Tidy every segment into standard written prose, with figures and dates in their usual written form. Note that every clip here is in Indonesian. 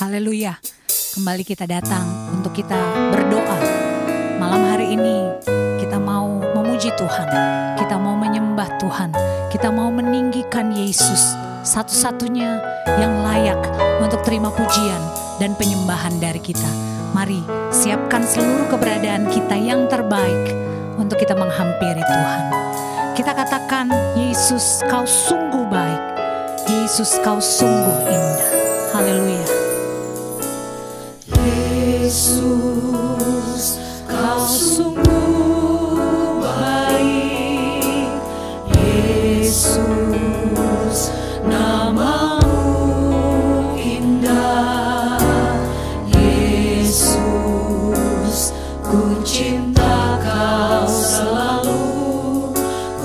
Haleluya. Kembali kita datang untuk kita berdoa. Malam hari ini kita mau memuji Tuhan. Kita mau menyembah Tuhan. Kita mau meninggikan Yesus, satu-satunya yang layak untuk terima pujian dan penyembahan dari kita. Mari siapkan seluruh keberadaan kita yang terbaik untuk kita menghampiri Tuhan. Kita katakan, Yesus kau sungguh baik. Yesus kau sungguh indah. Haleluya. Yesus kau sungguh baik. Yesus namamu indah. Yesus ku cinta kau selalu.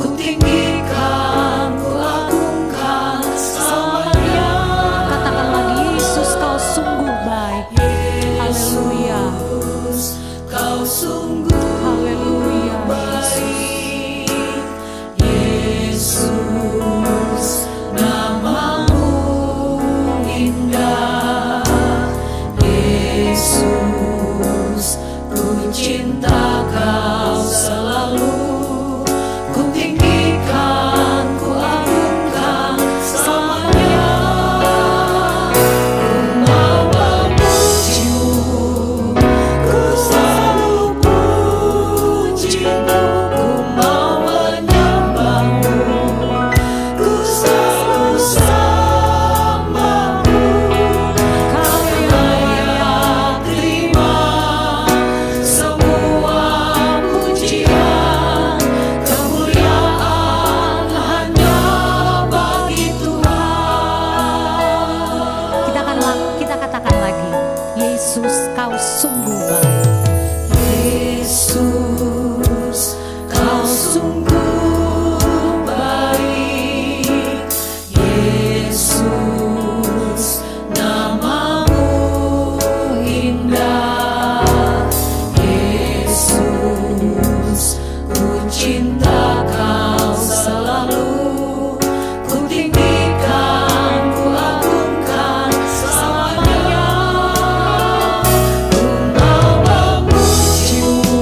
Ku tinggikan, ku agungkan selamanya. Katakan lagi, Yesus kau sungguh baik. Haleluya. Kau sungguh Haleluya. baik. Yesus namamu indah. Yesus ku cinta kau selalu. Ku tinggikan, ku agungkan selamanya. Ku mau memujimu, ku selalu pujimu. Ku mau menyembahmu, ku selalu sembahmu. Kau yang layak terima semua pujian. Kemuliaan hanya bagi Tuhan. Kita katakan lagi, Yesus kau sungguh baik. Yesus kau sungguh baik. Yesus namamu indah. Yesus ku cinta kau selalu. Ku tinggikan, ku agungkan selamanya. Ku mau memujimu,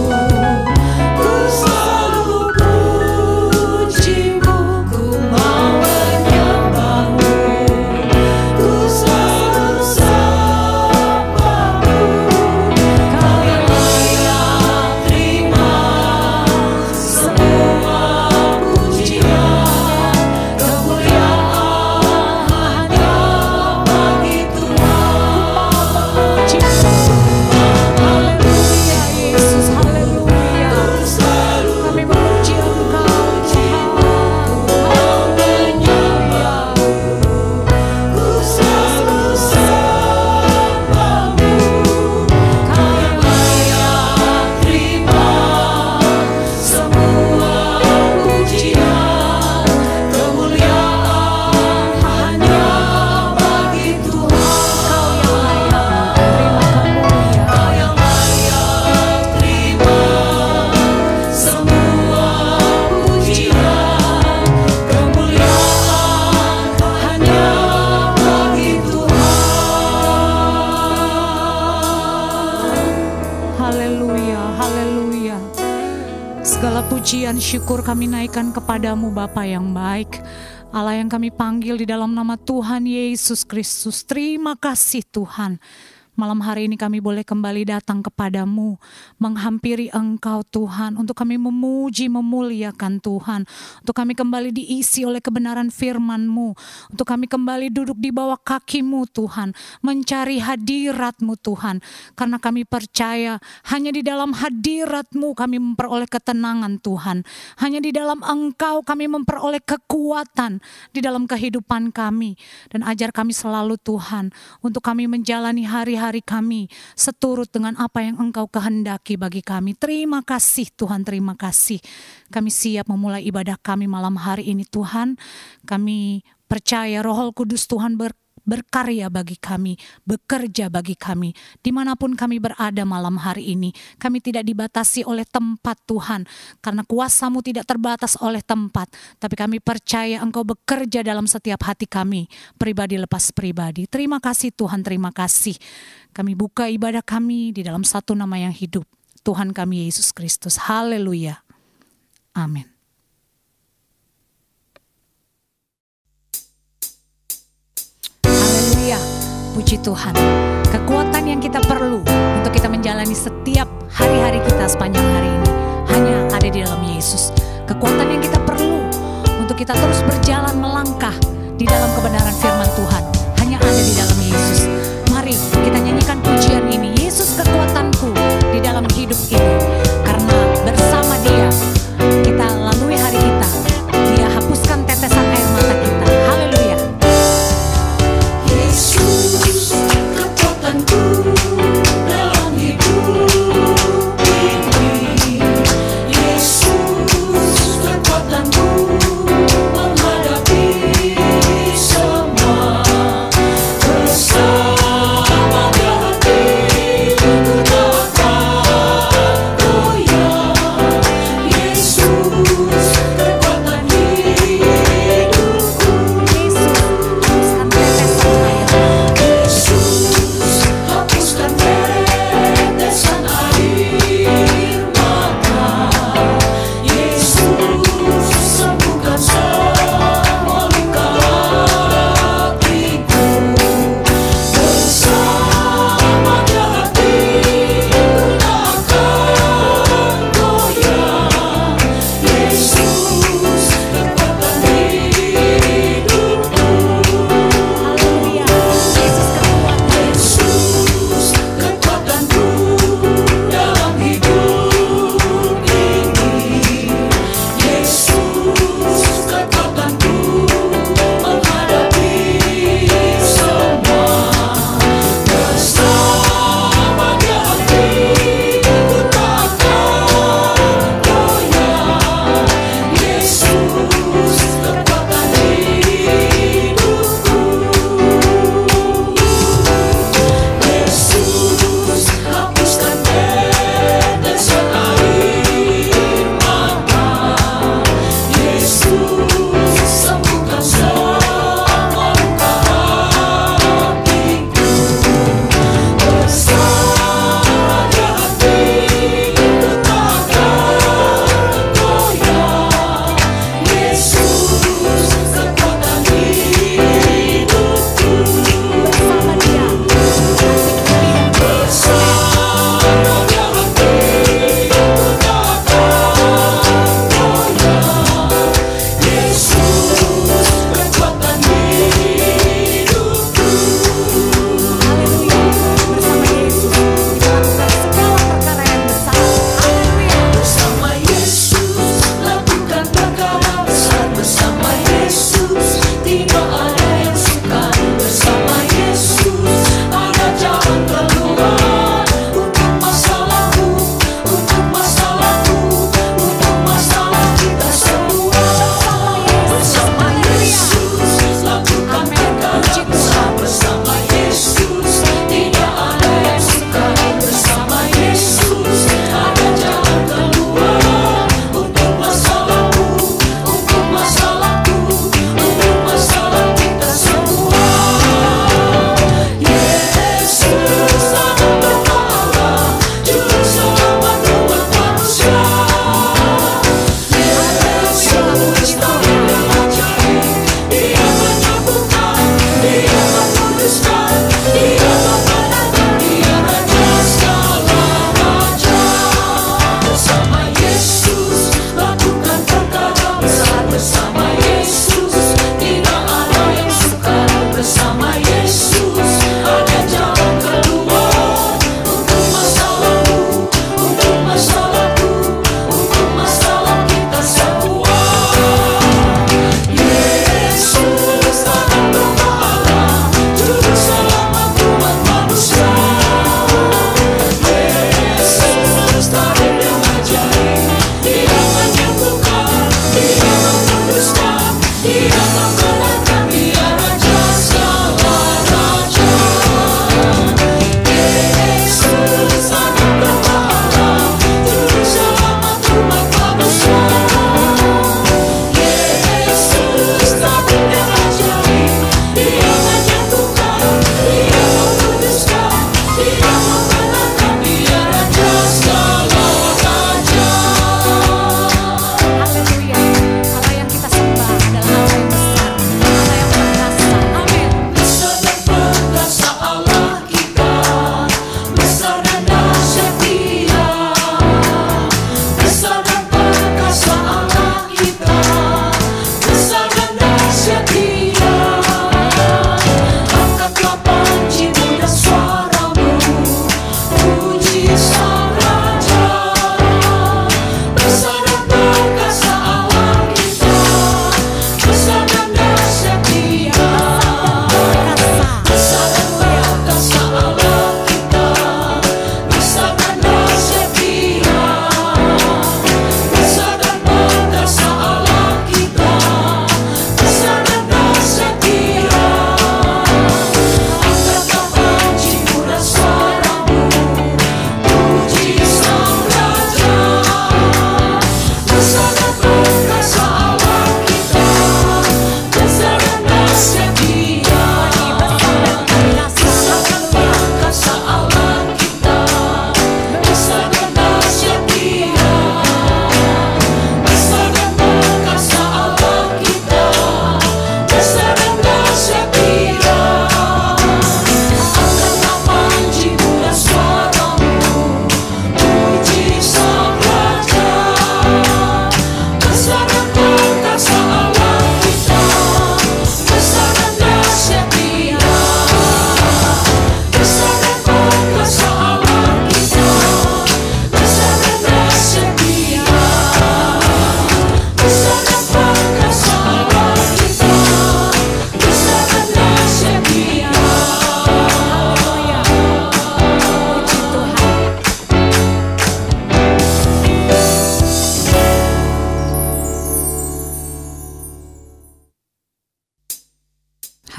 ku selalu pujimu. Ku mau menyembahmu, ku selalu sembahmu. Kau yang layak terima semua pujian. Kemuliaan hanya bagi Tuhan. Haleluya Yesus, haleluya. Kami memuji Engkau Tuhan. Ku selalu sembahmu. Kau yang layak terima semua pujian. Kemuliaan hanya bagi Tuhan. Kau yang layak terima semua pujian. Kemuliaan hanya bagi Tuhan. Haleluya, haleluya. Segala pujian syukur kami naikkan kepadamu Bapa yang baik. Allah yang kami panggil di dalam nama Tuhan Yesus Kristus. Terima kasih Tuhan. Malam hari ini kami boleh kembali datang kepadamu, menghampiri Engkau Tuhan, untuk kami memuji, memuliakan Tuhan, untuk kami kembali diisi oleh kebenaran firman-Mu, untuk kami kembali duduk di bawah kaki-Mu Tuhan, mencari hadirat-Mu Tuhan, karena kami percaya hanya di dalam hadirat-Mu kami memperoleh ketenangan Tuhan, hanya di dalam Engkau kami memperoleh kekuatan di dalam kehidupan kami, dan ajar kami selalu Tuhan, untuk kami menjalani hari-hari kami seturut dengan apa yang Engkau kehendaki bagi kami. Terima kasih Tuhan, terima kasih. Kami siap memulai ibadah kami malam hari ini Tuhan. Kami percaya Roh Kudus Tuhan berkarya bagi kami, bekerja bagi kami. Dimanapun kami berada malam hari ini, kami tidak dibatasi oleh tempat Tuhan, karena kuasa-Mu tidak terbatas oleh tempat. Tapi kami percaya Engkau bekerja dalam setiap hati kami, pribadi lepas pribadi. Terima kasih Tuhan, terima kasih. Kami buka ibadah kami di dalam satu nama yang hidup, Tuhan kami Yesus Kristus. Haleluya. Amin. Haleluya. Puji Tuhan. Kekuatan yang kita perlu untuk kita menjalani setiap hari-hari kita sepanjang hari ini hanya ada di dalam Yesus. Kekuatan yang kita perlu untuk kita terus berjalan melangkah di dalam kebenaran firman Tuhan hanya ada di dalam Yesus. Mari kita nyanyikan pujian ini. Yesus kekuatanku di dalam hidup ini. Karena bersama Dia kita lalui hari kita. Dia hapuskan tetesan air mata kita. Haleluya. Yesus kekuatanku dalam hidup ini. Yesus kekuatanku menghadapi semua.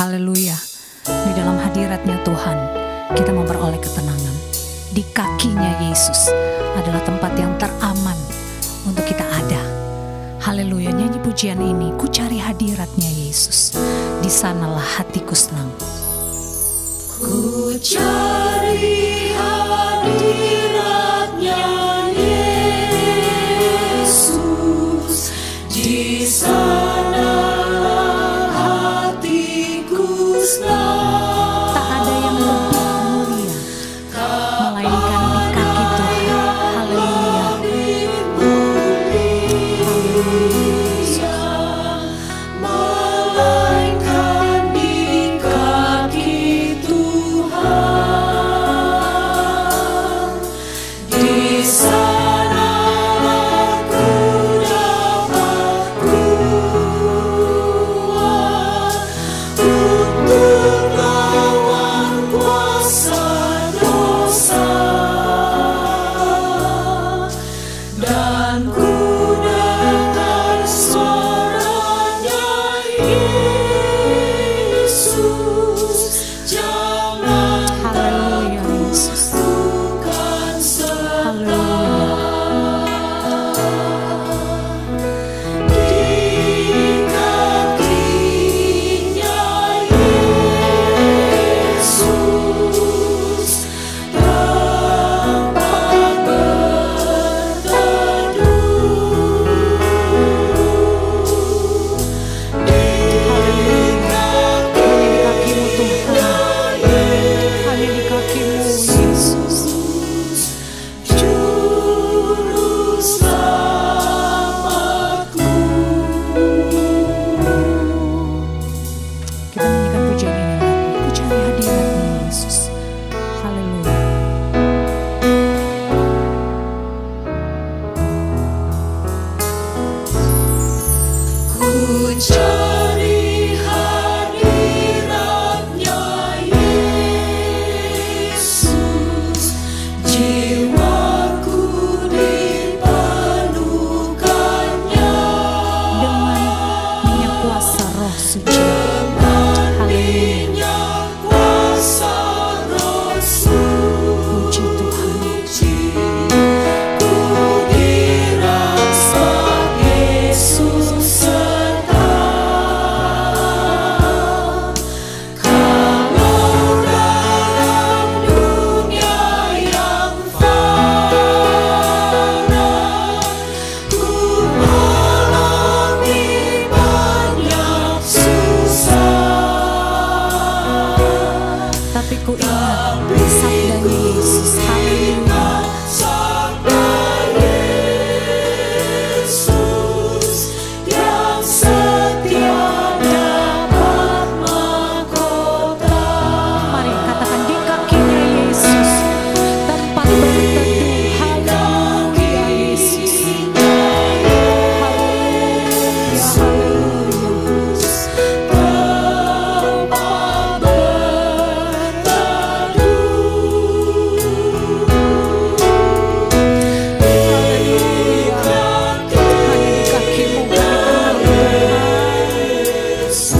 Haleluya. Di dalam hadiratnya Tuhan kita memperoleh ketenangan. Di kakinya Yesus adalah tempat yang teraman untuk kita ada. Haleluya. Nyanyi pujian ini, ku cari hadiratnya Yesus, di sanalah hatiku senang. Ku cari hadiratnya Yesus, di sanalah hatiku senang. Tak ada yang lebih mulia melainkan di kaki Tuhan. Haleluya. Melainkan di kaki Tuhan, di sanalah ku dapat kuat untuk lawan kuasa dosa, dan ku dengar suaranya, Yesus, jangan Haleluya, Yesus. bukan di kakinya Yesus tempat berteduh, di Kakimu Tuhan, hanya di kakimu Yesus. Juru selamatku. Kita nyanyikan pujian ini lagi. Ku cari hadiratnya Yesus. Haleluya. Ku cari hadiratnya Yesus, jiwaku dipenuhkannya Dengan minyak kuasa Roh Suci. dengan minyak kuasa Roh Puji Tuhan. Suci. Ku dirasa Yesus serta, kalau dalam dunia yang fana ku mengalami banyak susah, Tapi ku ingat sabdanya Yesus. Haleluya. sabda Yesus yang setia dapat mahkota. Mari katakan, di kakinya Yesus tempat berteduh. Haleluya Yesus. Haleluya. Tempat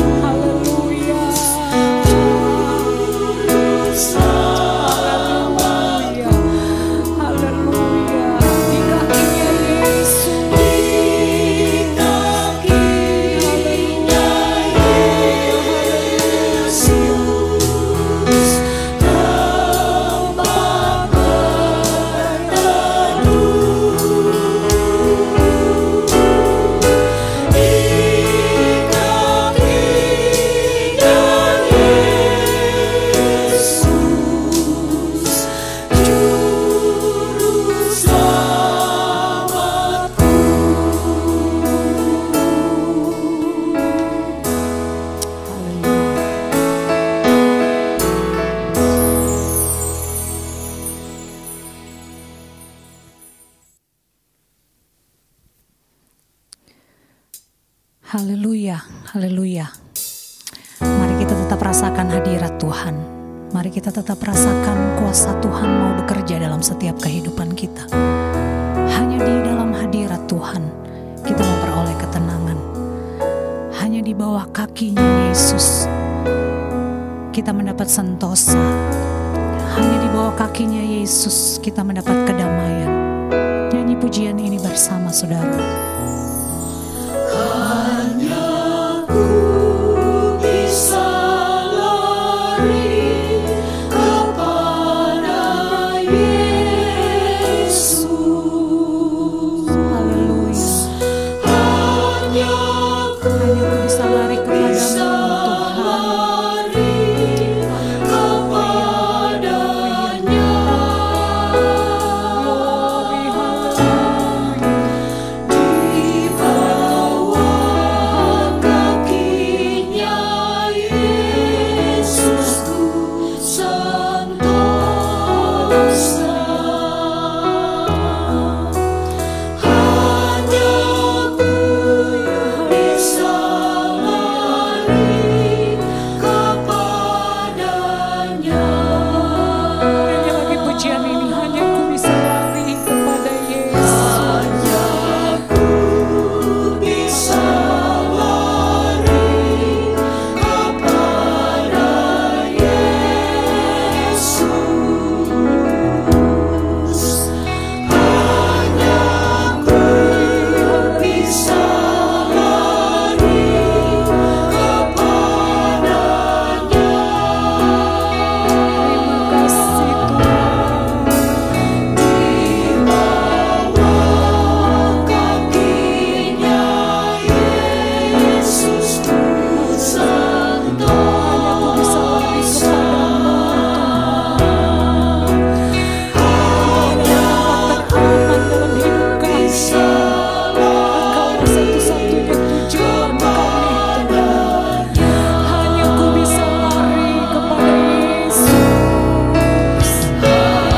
Haleluya, haleluya. Mari kita tetap rasakan hadirat Tuhan. Mari kita tetap rasakan kuasa Tuhan mau bekerja dalam setiap kehidupan kita. Hanya di dalam hadirat Tuhan kita memperoleh ketenangan. Hanya di bawah kakinya Yesus kita mendapat sentosa. Hanya di bawah kakinya Yesus kita mendapat kedamaian. Nyanyi pujian ini bersama saudara. Hanya ku bisa lari kepada Yesus. Haleluya. Hanya ku Hanya ku bisa lari bisa kepadamu lari kepadanya. Di bawah kakinya Yesus ku sentosa. Hanya ku bisa lari kepadanya. Nyanyi lagi pujian ini. Hanya ku bisa lari kepada Yesus. Hanya ku bisa lari kepada Yesus. Hanya ku bisa lari kepadanya. Terima kasih Tuhan. Di bawah kakinya Yesus ku sentosa. Hanya Aman dalam hidup kami. bisa Engkaulah satu-satunya tujuan kami Tuhan. Hanya ku bisa lari kepada Yesus.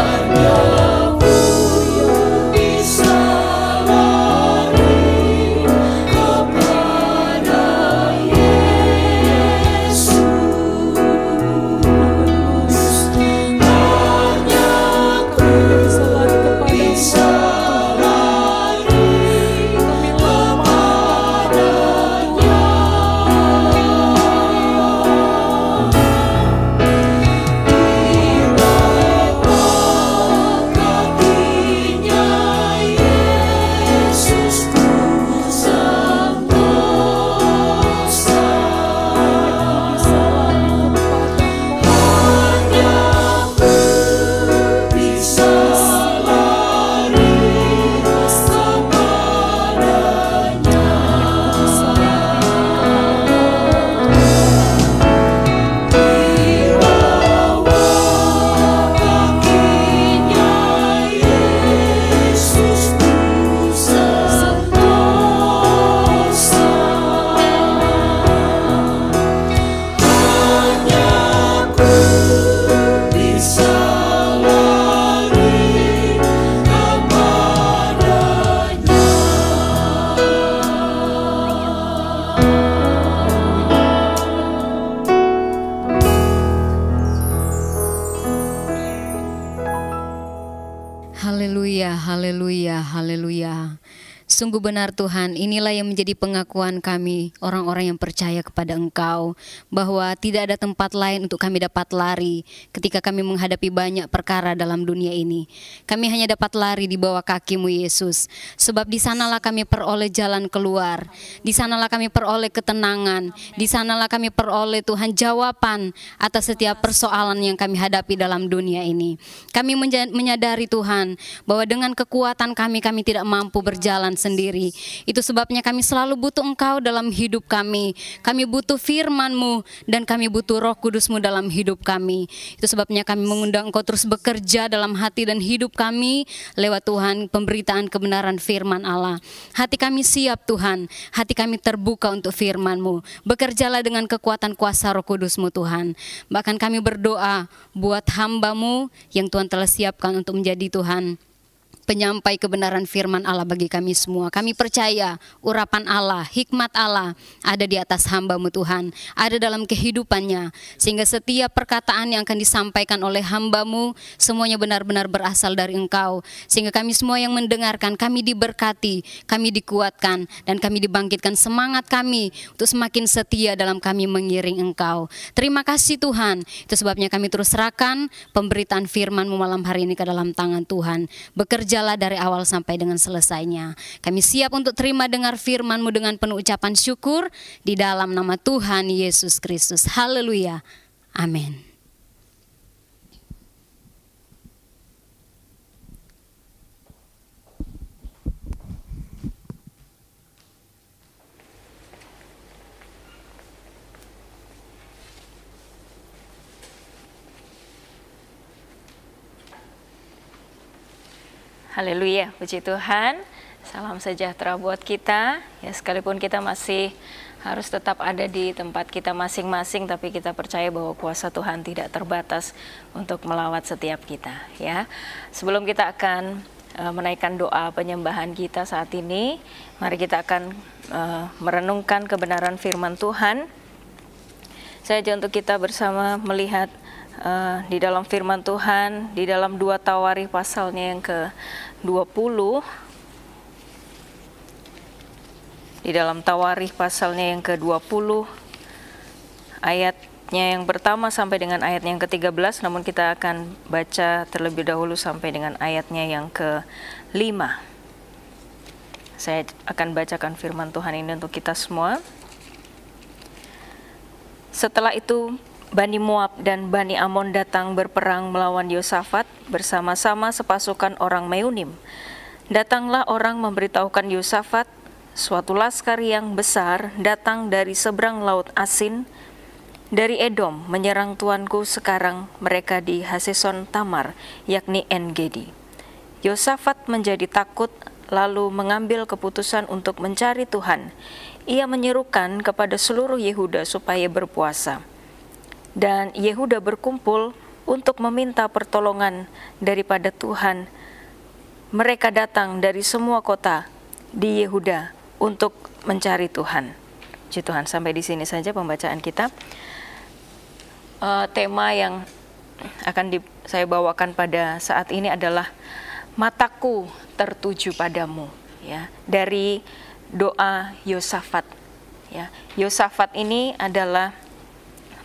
hanya ku bisa lari kepada Yesus. Hanya ku Bisa lari kepada bisa lari kepadanya. Di bawah kakinya Yesus ku sentosa. Hanya ku bisa lari kepadanya. Di bawah kakinya Yesus ku sentosa. Hanya ku bisa lari kepadanya. Haleluya, haleluya, haleluya. Sungguh benar Tuhan, inilah yang menjadi pengakuan kami, orang-orang yang percaya kepada Engkau, bahwa tidak ada tempat lain untuk kami dapat lari ketika kami menghadapi banyak perkara dalam dunia ini. Kami hanya dapat lari di bawah kaki-Mu Yesus, sebab di sanalah kami peroleh jalan keluar, di sanalah kami peroleh ketenangan, di sanalah kami peroleh Tuhan jawaban atas setiap persoalan yang kami hadapi dalam dunia ini. Kami menyadari Tuhan, bahwa dengan kekuatan kami tidak mampu berjalan sendiri. Itu sebabnya kami selalu butuh Engkau dalam hidup kami. Kami butuh firman-Mu dan kami butuh Roh Kudus-Mu dalam hidup kami. Itu sebabnya kami mengundang Engkau terus bekerja dalam hati dan hidup kami lewat Tuhan pemberitaan kebenaran firman Allah. Hati kami siap Tuhan, hati kami terbuka untuk firman-Mu. Bekerjalah dengan kekuatan kuasa Roh Kudus-Mu Tuhan. Bahkan kami berdoa buat hamba-Mu yang Tuhan telah siapkan untuk menjadi Tuhan penyampai kebenaran firman Allah bagi kami semua. Kami percaya urapan Allah, hikmat Allah ada di atas hamba-Mu Tuhan, ada dalam kehidupannya, sehingga setiap perkataan yang akan disampaikan oleh hamba-Mu semuanya benar-benar berasal dari Engkau, sehingga kami semua yang mendengarkan, kami diberkati, kami dikuatkan, dan kami dibangkitkan semangat kami untuk semakin setia dalam kami mengiring Engkau. Terima kasih Tuhan, itu sebabnya kami terus serahkan pemberitaan firman-Mu malam hari ini ke dalam tangan Tuhan. Bekerjalah dari awal sampai dengan selesainya. Kami siap untuk terima dengar firman-Mu dengan penuh ucapan syukur di dalam nama Tuhan Yesus Kristus. Haleluya. Amin. Haleluya, puji Tuhan. Salam sejahtera buat kita. Ya, sekalipun kita masih harus tetap ada di tempat kita masing-masing, tapi kita percaya bahwa kuasa Tuhan tidak terbatas untuk melawat setiap kita. Ya, sebelum kita akan menaikkan doa penyembahan kita saat ini, mari kita akan merenungkan kebenaran firman Tuhan. Saya ajak untuk kita bersama melihat di dalam firman Tuhan, di dalam 2 Tawarikh pasalnya yang ke-20, di dalam Tawarikh pasalnya yang ke-20, ayatnya yang pertama sampai dengan ayatnya yang ke-13, namun kita akan baca terlebih dahulu sampai dengan ayatnya yang ke-5. Saya akan bacakan firman Tuhan ini untuk kita semua. Setelah itu, Bani Moab dan Bani Amon datang berperang melawan Yosafat bersama-sama sepasukan orang Meunim. Datanglah orang memberitahukan Yosafat, suatu laskar yang besar datang dari seberang laut Asin, dari Edom, menyerang tuanku sekarang mereka di Haseson Tamar, yakni En-Gedi. Yosafat menjadi takut, lalu mengambil keputusan untuk mencari Tuhan. Ia menyerukan kepada seluruh Yehuda supaya berpuasa. Dan Yehuda berkumpul untuk meminta pertolongan daripada Tuhan. Mereka datang dari semua kota di Yehuda untuk mencari Tuhan. Puji Tuhan, sampai di sini saja pembacaan kita. Tema yang akan saya bawakan pada saat ini adalah mataku tertuju padamu, ya, dari doa Yosafat. Ya, Yosafat ini adalah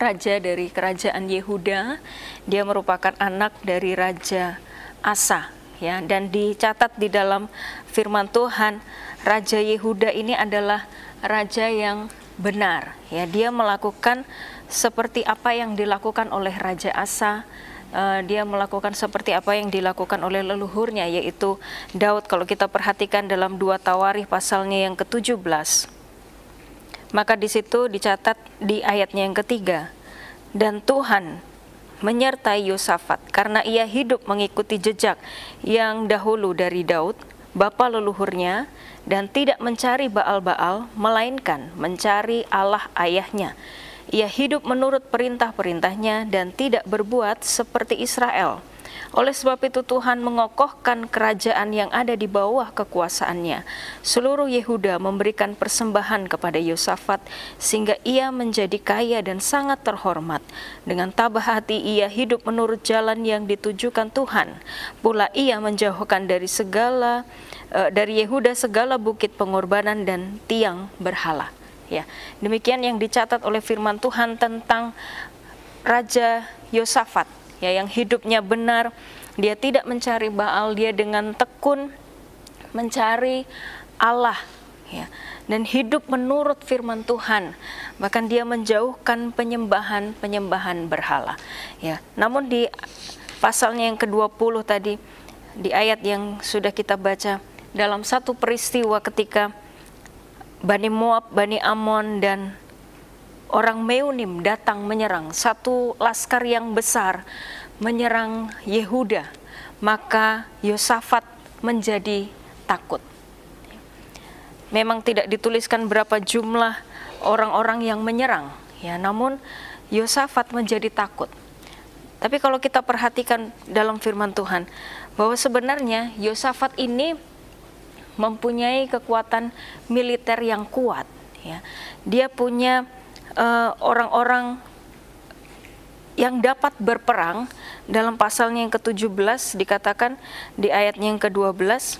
raja dari kerajaan Yehuda. Dia merupakan anak dari Raja Asa, ya, dan dicatat di dalam firman Tuhan, Raja Yehuda ini adalah raja yang benar, ya. Dia melakukan seperti apa yang dilakukan oleh Raja Asa. Dia melakukan seperti apa yang dilakukan oleh leluhurnya, yaitu Daud. Kalau kita perhatikan dalam 2 Tawarikh pasalnya yang ke-17, maka di situ dicatat di ayatnya yang ketiga, dan Tuhan menyertai Yosafat karena ia hidup mengikuti jejak yang dahulu dari Daud, bapa leluhurnya, dan tidak mencari Baal-Baal, melainkan mencari Allah ayahnya. Ia hidup menurut perintah-perintahnya dan tidak berbuat seperti Israel. Oleh sebab itu Tuhan mengokohkan kerajaan yang ada di bawah kekuasaannya. Seluruh Yehuda memberikan persembahan kepada Yosafat sehingga ia menjadi kaya dan sangat terhormat. Dengan tabah hati ia hidup menurut jalan yang ditujukan Tuhan. Pula ia menjauhkan dari Yehuda segala bukit pengorbanan dan tiang berhala. Ya, demikian yang dicatat oleh firman Tuhan tentang Raja Yosafat, ya, yang hidupnya benar. Dia tidak mencari Baal, dia dengan tekun mencari Allah, ya, dan hidup menurut firman Tuhan. Bahkan dia menjauhkan penyembahan berhala, ya. Namun di pasalnya yang ke-20 tadi, di ayat yang sudah kita baca, dalam satu peristiwa ketika Bani Moab, Bani Amon, dan orang Meunim datang menyerang, satu laskar yang besar menyerang Yehuda, maka Yosafat menjadi takut. Memang tidak dituliskan berapa jumlah orang-orang yang menyerang, ya, namun Yosafat menjadi takut. Tapi kalau kita perhatikan dalam firman Tuhan, bahwa sebenarnya Yosafat ini mempunyai kekuatan militer yang kuat. Ya. Dia punya orang-orang yang dapat berperang. Dalam pasalnya yang ke-17 dikatakan di ayatnya yang ke-12,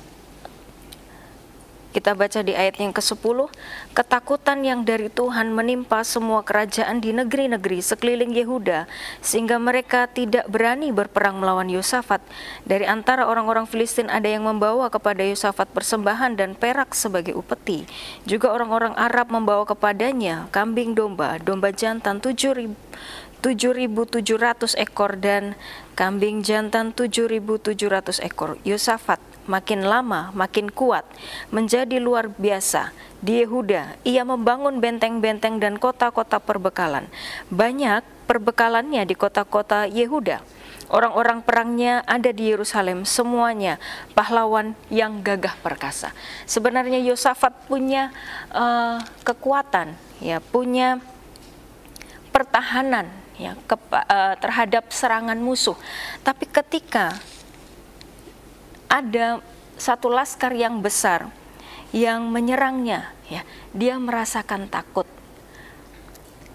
kita baca di ayat yang ke-10, ketakutan yang dari Tuhan menimpa semua kerajaan di negeri-negeri sekeliling Yehuda, sehingga mereka tidak berani berperang melawan Yosafat. Dari antara orang-orang Filistin ada yang membawa kepada Yosafat persembahan dan perak sebagai upeti. Juga orang-orang Arab membawa kepadanya kambing domba, domba jantan 7.700 ekor dan kambing jantan 7.700 ekor. Yosafat makin lama makin kuat, menjadi luar biasa. Di Yehuda, ia membangun benteng-benteng dan kota-kota perbekalan. Banyak perbekalannya di kota-kota Yehuda. Orang-orang perangnya ada di Yerusalem, semuanya pahlawan yang gagah perkasa. Sebenarnya Yosafat punya kekuatan, ya, punya pertahanan, ya, terhadap serangan musuh. Tapi ketika ada satu laskar yang besar yang menyerangnya, ya, dia merasakan takut.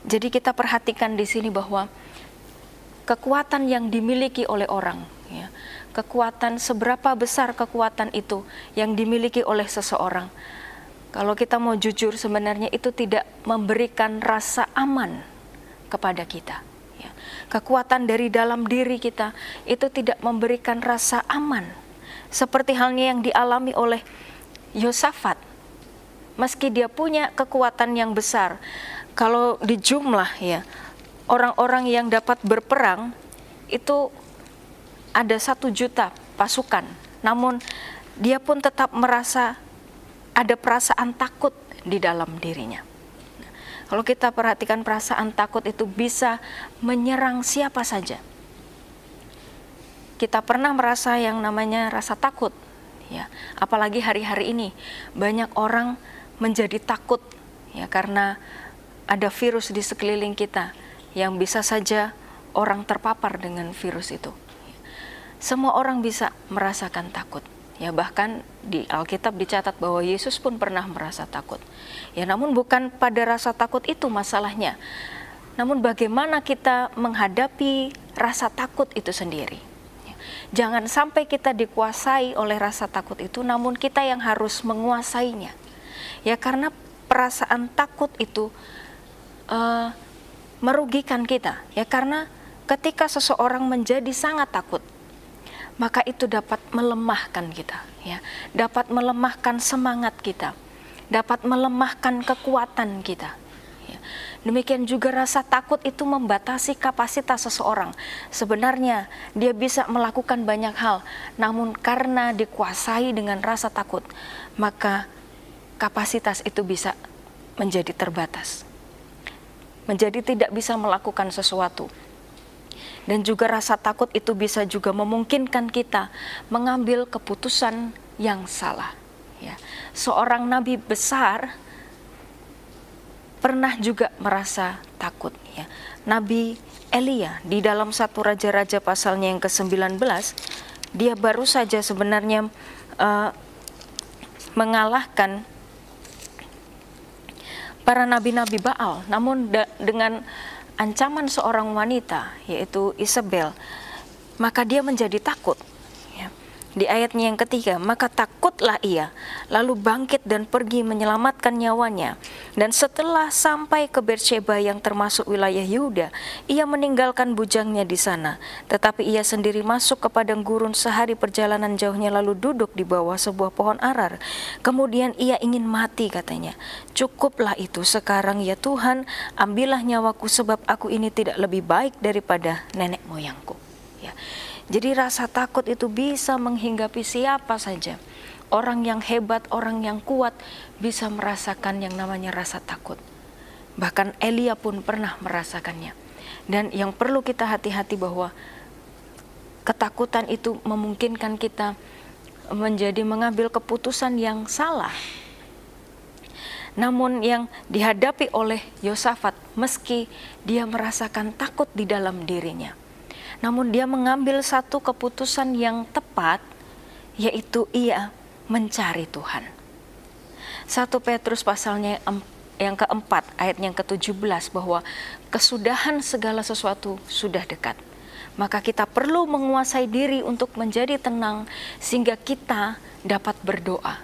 Jadi kita perhatikan di sini bahwa kekuatan yang dimiliki oleh orang, ya, kekuatan seberapa besar kekuatan itu yang dimiliki oleh seseorang. Kalau kita mau jujur, sebenarnya itu tidak memberikan rasa aman kepada kita. Ya. Kekuatan dari dalam diri kita itu tidak memberikan rasa aman. Seperti halnya yang dialami oleh Yosafat. Meski dia punya kekuatan yang besar, kalau di jumlah, ya, orang-orang yang dapat berperang itu ada 1 juta pasukan. Namun dia pun tetap merasa ada perasaan takut di dalam dirinya. Kalau kita perhatikan, perasaan takut itu bisa menyerang siapa saja. Kita pernah merasa yang namanya rasa takut, ya. Apalagi hari-hari ini banyak orang menjadi takut, ya, karena ada virus di sekeliling kita yang bisa saja orang terpapar dengan virus itu. Semua orang bisa merasakan takut, ya. Bahkan di Alkitab dicatat bahwa Yesus pun pernah merasa takut. Ya, namun bukan pada rasa takut itu masalahnya. Namun bagaimana kita menghadapi rasa takut itu sendiri. Jangan sampai kita dikuasai oleh rasa takut itu, namun kita yang harus menguasainya. Ya, karena perasaan takut itu merugikan kita. Ya, karena ketika seseorang menjadi sangat takut, maka itu dapat melemahkan kita. Ya, dapat melemahkan semangat kita, dapat melemahkan kekuatan kita. Demikian juga rasa takut itu membatasi kapasitas seseorang. Sebenarnya dia bisa melakukan banyak hal, namun karena dikuasai dengan rasa takut, maka kapasitas itu bisa menjadi terbatas, menjadi tidak bisa melakukan sesuatu. Dan juga rasa takut itu bisa juga memungkinkan kita mengambil keputusan yang salah. Ya. Seorang nabi besar pernah juga merasa takut, ya. Nabi Elia di dalam 1 Raja-Raja pasalnya yang ke-19, dia baru saja sebenarnya mengalahkan para nabi-nabi Baal, namun dengan ancaman seorang wanita yaitu Isabel, maka dia menjadi takut. Di ayatnya yang ketiga, maka takutlah ia, lalu bangkit dan pergi menyelamatkan nyawanya. Dan setelah sampai ke Beersheba yang termasuk wilayah Yehuda, ia meninggalkan bujangnya di sana. Tetapi ia sendiri masuk ke padang gurun sehari perjalanan jauhnya, lalu duduk di bawah sebuah pohon arar. Kemudian ia ingin mati, katanya. Cukuplah itu sekarang ya Tuhan, ambillah nyawaku sebab aku ini tidak lebih baik daripada nenek moyangku. Ya. Jadi rasa takut itu bisa menghinggapi siapa saja. Orang yang hebat, orang yang kuat bisa merasakan yang namanya rasa takut. Bahkan Elia pun pernah merasakannya. Dan yang perlu kita hati-hati bahwa ketakutan itu memungkinkan kita mengambil keputusan yang salah. Namun yang dihadapi oleh Yosafat, meski dia merasakan takut di dalam dirinya, namun dia mengambil satu keputusan yang tepat, yaitu ia mencari Tuhan. 1 Petrus pasalnya yang keempat, ayat yang ke-17, bahwa kesudahan segala sesuatu sudah dekat. Maka kita perlu menguasai diri untuk menjadi tenang sehingga kita dapat berdoa.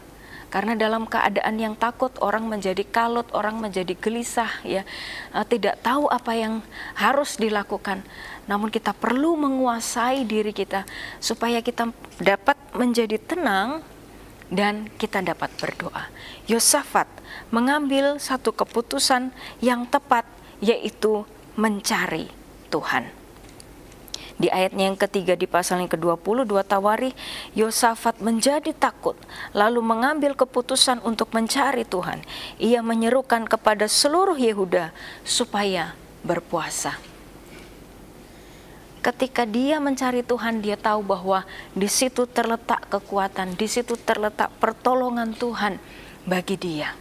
Karena dalam keadaan yang takut, orang menjadi kalut, orang menjadi gelisah, ya, tidak tahu apa yang harus dilakukan. Namun kita perlu menguasai diri kita supaya kita dapat menjadi tenang dan kita dapat berdoa. Yosafat mengambil satu keputusan yang tepat, yaitu mencari Tuhan. Di ayatnya yang ketiga di pasal yang ke-20, 2 Tawarikh, Yosafat menjadi takut, lalu mengambil keputusan untuk mencari Tuhan. Ia menyerukan kepada seluruh Yehuda supaya berpuasa. Ketika dia mencari Tuhan, dia tahu bahwa di situ terletak kekuatan, di situ terletak pertolongan Tuhan bagi dia.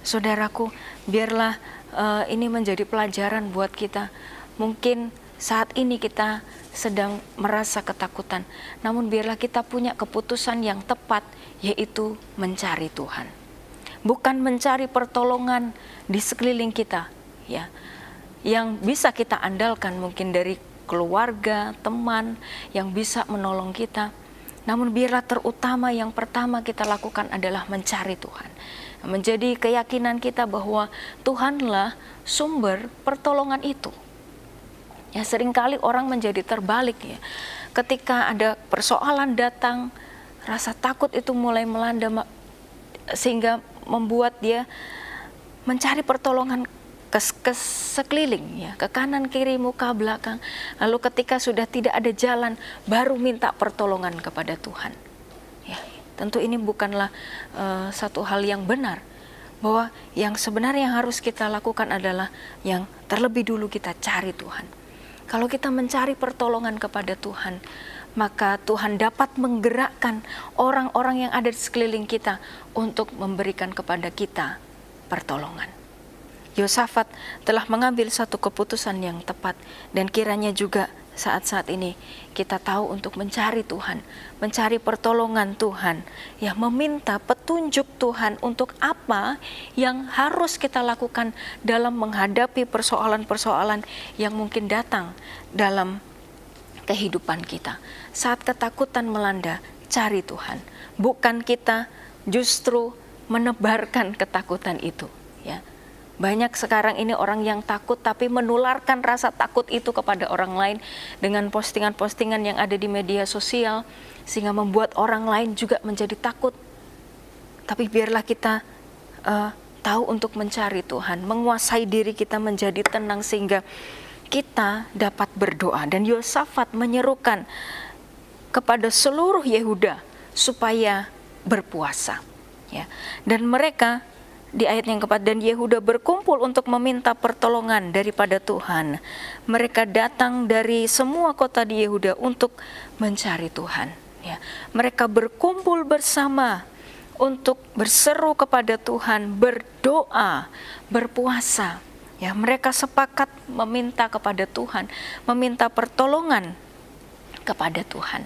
Saudaraku, biarlah ini menjadi pelajaran buat kita. Mungkin saat ini kita sedang merasa ketakutan, namun biarlah kita punya keputusan yang tepat, yaitu mencari Tuhan. Bukan mencari pertolongan di sekeliling kita, ya, yang bisa kita andalkan mungkin dari keluarga, teman yang bisa menolong kita. Namun biarlah terutama yang pertama kita lakukan adalah mencari Tuhan. Menjadi keyakinan kita bahwa Tuhanlah sumber pertolongan itu. Ya, seringkali orang menjadi terbalik, ya. Ketika ada persoalan datang, rasa takut itu mulai melanda sehingga membuat dia mencari pertolongan ke sekeliling, ya, ke kanan kiri muka belakang. Lalu ketika sudah tidak ada jalan, baru minta pertolongan kepada Tuhan. Ya, tentu ini bukanlah satu hal yang benar. Bahwa yang sebenarnya yang harus kita lakukan adalah yang terlebih dulu kita cari Tuhan. Kalau kita mencari pertolongan kepada Tuhan, maka Tuhan dapat menggerakkan orang-orang yang ada di sekeliling kita untuk memberikan kepada kita pertolongan. Yosafat telah mengambil satu keputusan yang tepat, dan kiranya juga saat-saat ini kita tahu untuk mencari Tuhan, mencari pertolongan Tuhan, ya, meminta petunjuk Tuhan untuk apa yang harus kita lakukan dalam menghadapi persoalan-persoalan yang mungkin datang dalam kehidupan kita. Saat ketakutan melanda, cari Tuhan. Bukan kita justru menebarkan ketakutan itu, ya. Banyak sekarang ini orang yang takut tapi menularkan rasa takut itu kepada orang lain dengan postingan-postingan yang ada di media sosial, sehingga membuat orang lain juga menjadi takut. Tapi biarlah kita tahu untuk mencari Tuhan, menguasai diri kita menjadi tenang sehingga kita dapat berdoa. Dan Yosafat menyerukan kepada seluruh Yehuda supaya berpuasa, ya. Dan mereka di ayat yang keempat, dan Yehuda berkumpul untuk meminta pertolongan daripada Tuhan. Mereka datang dari semua kota di Yehuda untuk mencari Tuhan, ya. Mereka berkumpul bersama untuk berseru kepada Tuhan, berdoa, berpuasa, ya. Mereka sepakat meminta kepada Tuhan, meminta pertolongan kepada Tuhan,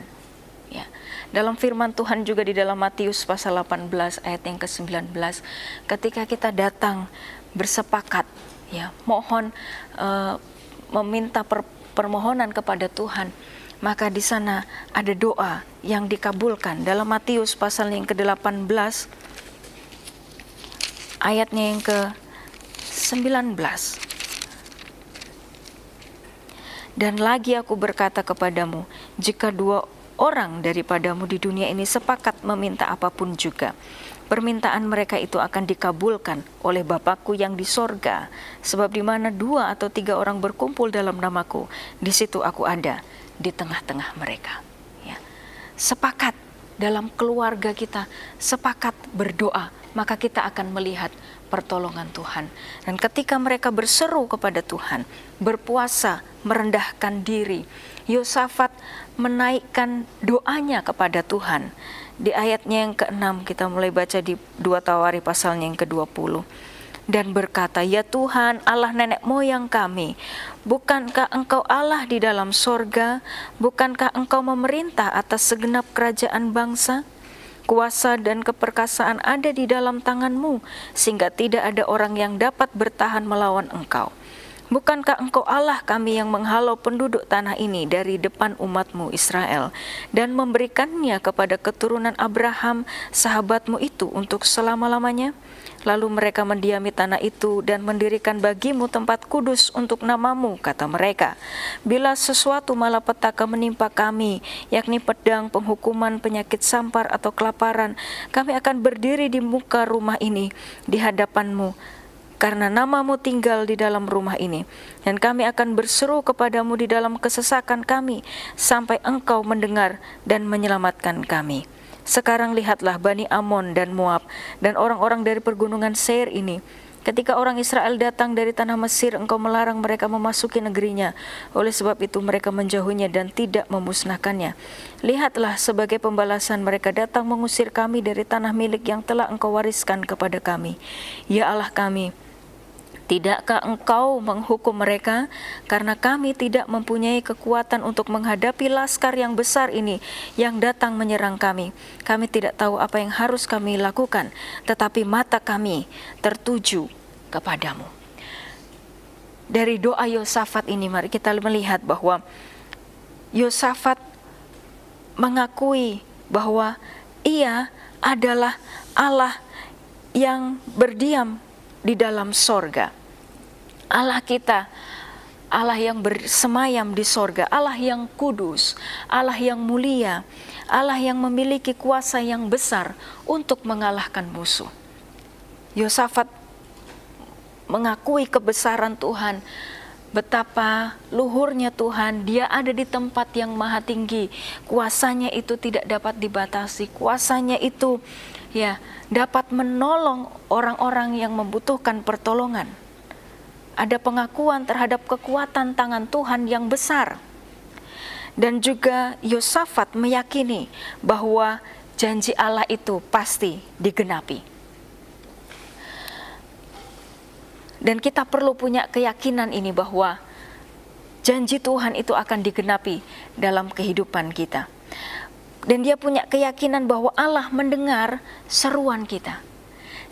ya. Dalam firman Tuhan juga di dalam Matius pasal 18 ayat yang ke-19, ketika kita datang bersepakat, ya, mohon meminta permohonan kepada Tuhan, maka di sana ada doa yang dikabulkan. Dalam Matius pasal yang ke-18 ayatnya yang ke-19. Dan lagi aku berkata kepadamu, jika dua orang daripadamu di dunia ini sepakat meminta apapun juga, permintaan mereka itu akan dikabulkan oleh Bapakku yang di sorga. Sebab di mana 2 atau 3 orang berkumpul dalam namaku, di situ aku ada di tengah-tengah mereka, ya. Sepakat dalam keluarga kita, sepakat berdoa, maka kita akan melihat pertolongan Tuhan. Dan ketika mereka berseru kepada Tuhan, berpuasa, merendahkan diri, Yosafat menaikkan doanya kepada Tuhan. Di ayatnya yang ke-6 kita mulai baca di 2 Tawarikh pasalnya yang ke-20. dan berkata, "Ya Tuhan, Allah nenek moyang kami, bukankah Engkau Allah di dalam sorga? Bukankah Engkau memerintah atas segenap kerajaan bangsa? Kuasa dan keperkasaan ada di dalam tangan-Mu, sehingga tidak ada orang yang dapat bertahan melawan Engkau. Bukankah Engkau Allah kami yang menghalau penduduk tanah ini dari depan umat-Mu Israel dan memberikannya kepada keturunan Abraham sahabat-Mu itu untuk selama-lamanya? Lalu mereka mendiami tanah itu dan mendirikan bagi-Mu tempat kudus untuk nama-Mu," kata mereka. "Bila sesuatu malapetaka menimpa kami, yakni pedang, penghukuman, penyakit sampar atau kelaparan, kami akan berdiri di muka rumah ini di hadapan-Mu, karena nama-Mu tinggal di dalam rumah ini, dan kami akan berseru kepadamu di dalam kesesakan kami, sampai Engkau mendengar dan menyelamatkan kami. Sekarang lihatlah Bani Amon dan Moab, dan orang-orang dari pergunungan Seir ini. Ketika orang Israel datang dari tanah Mesir, Engkau melarang mereka memasuki negerinya. Oleh sebab itu mereka menjauhinya dan tidak memusnahkannya. Lihatlah, sebagai pembalasan mereka datang mengusir kami dari tanah milik yang telah Engkau wariskan kepada kami. Ya Allah kami, tidakkah Engkau menghukum mereka? Karena kami tidak mempunyai kekuatan untuk menghadapi laskar yang besar ini yang datang menyerang kami. Kami tidak tahu apa yang harus kami lakukan, tetapi mata kami tertuju kepadamu." Dari doa Yosafat ini mari kita melihat bahwa Yosafat mengakui bahwa ia adalah Allah yang berdiam di dalam sorga. Allah kita, Allah yang bersemayam di sorga, Allah yang kudus, Allah yang mulia, Allah yang memiliki kuasa yang besar untuk mengalahkan musuh. Yosafat mengakui kebesaran Tuhan, betapa luhurnya Tuhan, Dia ada di tempat yang maha tinggi, kuasanya itu tidak dapat dibatasi, kuasanya itu dapat menolong orang-orang yang membutuhkan pertolongan. Ada pengakuan terhadap kekuatan tangan Tuhan yang besar. Dan juga Yosafat meyakini bahwa janji Allah itu pasti digenapi. Dan kita perlu punya keyakinan ini bahwa janji Tuhan itu akan digenapi dalam kehidupan kita. Dan dia punya keyakinan bahwa Allah mendengar seruan kita.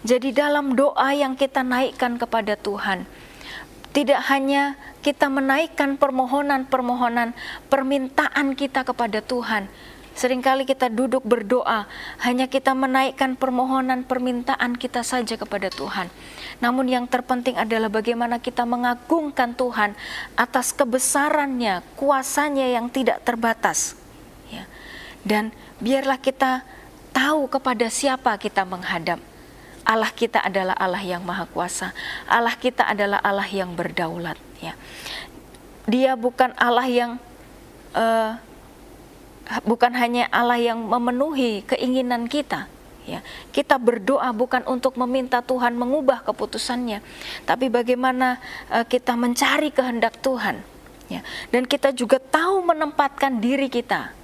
Jadi dalam doa yang kita naikkan kepada Tuhan, tidak hanya kita menaikkan permohonan-permohonan, permintaan kita kepada Tuhan. Seringkali kita duduk berdoa, hanya kita menaikkan permohonan, permintaan kita saja kepada Tuhan. Namun yang terpenting adalah bagaimana kita mengagungkan Tuhan atas kebesarannya, kuasanya yang tidak terbatas. Dan biarlah kita tahu kepada siapa kita menghadap. Allah kita adalah Allah yang maha kuasa. Allah kita adalah Allah yang berdaulat. Dia bukan Allah yang bukan hanya Allah yang memenuhi keinginan kita. Kita berdoa bukan untuk meminta Tuhan mengubah keputusannya, tapi bagaimana kita mencari kehendak Tuhan. Dan kita juga tahu menempatkan diri kita.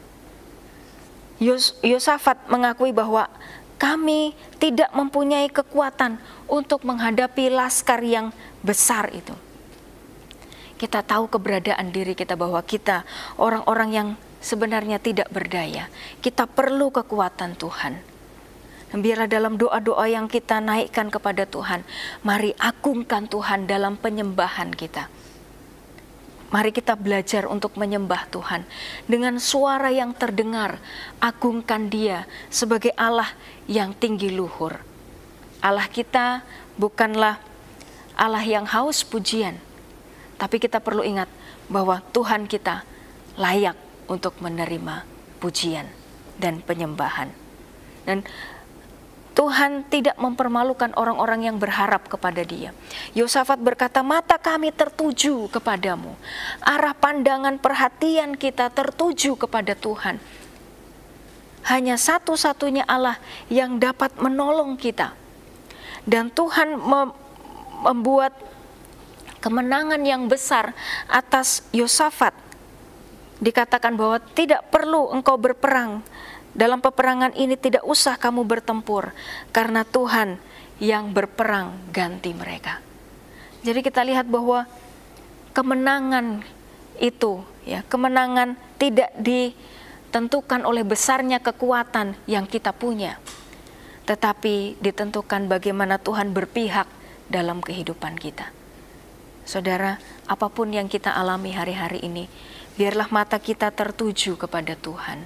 Yosafat mengakui bahwa kami tidak mempunyai kekuatan untuk menghadapi laskar yang besar itu. Kita tahu keberadaan diri kita bahwa kita orang-orang yang sebenarnya tidak berdaya. Kita perlu kekuatan Tuhan. Dan biarlah dalam doa-doa yang kita naikkan kepada Tuhan, mari agungkan Tuhan dalam penyembahan kita. Mari kita belajar untuk menyembah Tuhan dengan suara yang terdengar. Agungkan Dia sebagai Allah yang tinggi luhur. Allah kita bukanlah Allah yang haus pujian, tapi kita perlu ingat bahwa Tuhan kita layak untuk menerima pujian dan penyembahan. Dan Tuhan tidak mempermalukan orang-orang yang berharap kepada Dia. Yosafat berkata, mata kami tertuju kepadamu. Arah pandangan perhatian kita tertuju kepada Tuhan. Hanya satu-satunya Allah yang dapat menolong kita. Dan Tuhan membuat kemenangan yang besar atas Yosafat. Dikatakan bahwa tidak perlu engkau berperang. Dalam peperangan ini tidak usah kamu bertempur, karena Tuhan yang berperang ganti mereka. Jadi kita lihat bahwa kemenangan itu, ya, kemenangan tidak ditentukan oleh besarnya kekuatan yang kita punya, tetapi ditentukan bagaimana Tuhan berpihak dalam kehidupan kita. Saudara, apapun yang kita alami hari-hari ini, biarlah mata kita tertuju kepada Tuhan.